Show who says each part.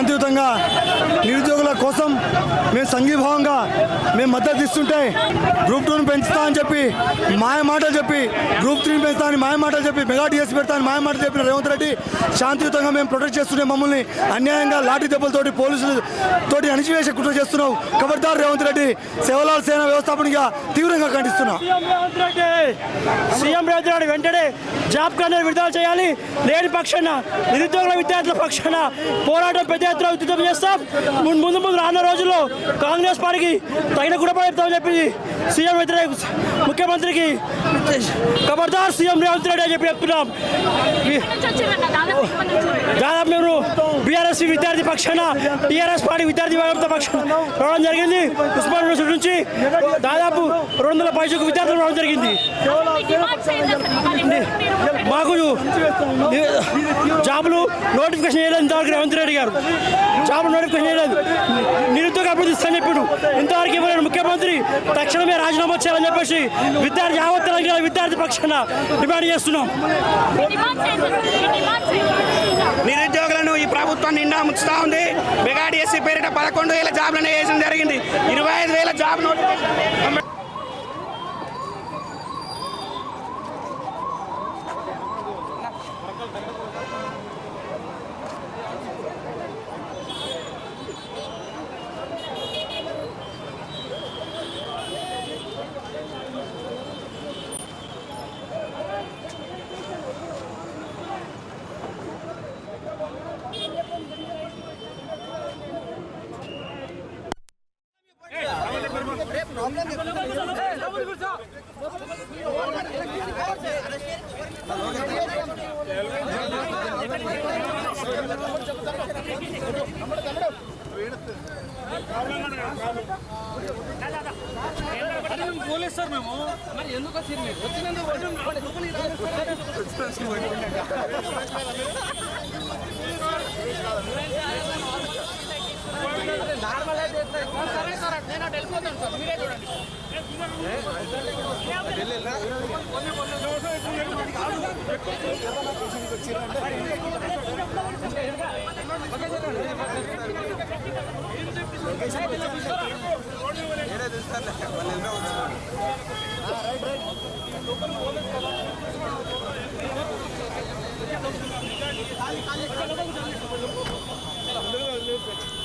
Speaker 1: శాంతియుతంగా నిరుద్యోగుల కోసం మేము సంఘీభావంగా మేము మద్దతు ఇస్తుంటే గ్రూప్ 2ను పెంచుతా అని చెప్పి మాయ మాటలు చెప్పి గ్రూప్ 3ని పెంచుతా అని మాయ మాటలు చెప్పి మెగా టీఎస్ పెడతా అని మాయ మాటలు చెప్పిన రేవంత్ రెడ్డి శాంతియుతంగా మేము ప్రొటెక్ట్ చేస్తుంటే మమ్మల్ని అన్యాయంగా లాఠీ దెబ్బలతోటి పోలీసులతోటి అణిచివేసే కుట్ర చేస్తున్నావు. ఖబర్దార్ రేవంత్ రెడ్డి, సేవలాల్ సేన వ్యవస్థాపకునిగా తీవ్రంగా ఖండిస్తున్నాం.
Speaker 2: సీఎం రేవంత్ రెడ్డి వెంటనే జాబ్ కార్డు విడుదల చేయాలి. లేని పక్షాన నిరుద్యోగుల విద్యార్థుల పక్షాన పోరాటం పెద్ద ఎత్తున ఉధృతం చేస్తాం. ముందు రానున్న రోజుల్లో కాంగ్రెస్ పార్టీకి తగిన గుణపడతామని చెప్పి సీఎం వ్యతిరేక ముఖ్యమంత్రికి ఖబర్దార్ సీఎం రేవంత్ రెడ్డి అని చెప్పి చెప్తున్నాం. దాదాపు మేము బీఆర్ఎస్ విద్యార్థి పక్షాన టీఆర్ఎస్ పార్టీ విద్యార్థి విభాగంతో పక్షాన రావడం జరిగింది. ఉస్మాన్ యూనివర్సిటీ నుంచి దాదాపు 200 పైసలకు విద్యార్థులు రావడం జరిగింది. మాకు జాబులు నోటిఫికేషన్ చేయలేదు ఇంతవరకు రేవంత్ రెడ్డి గారు. జాబులు నోటిఫికేషన్ చేయలేదు. నిరుద్యోగ అభివృద్ధి ఇస్తానని చెప్పాడు, ఇంతవరకు ఇవ్వలేడు ముఖ్యమంత్రి. తక్షణమే రాజీనామా చేయాలని చెప్పేసి యావత్ తెలంగాణ విద్యార్థి పక్షాన డిమాండ్ చేస్తున్నాం.
Speaker 3: నిరుద్యోగులను ఈ ప్రభుత్వం నిండా ముంచుతా ఉంది. మెగా డిఎస్సీ పేరిట 11,000 జాబ్లను వేయడం జరిగింది. 25,000 జాబ్ నోటిఫికేషన్.
Speaker 4: పోలీస్ సార్ మేము మరి ఎందుకు వచ్చినందుకు నార్మల్ అయితే సరే సార్ నేను అటు వెళ్ళిపోతాను సార్, మీరే చూడండి. రైట్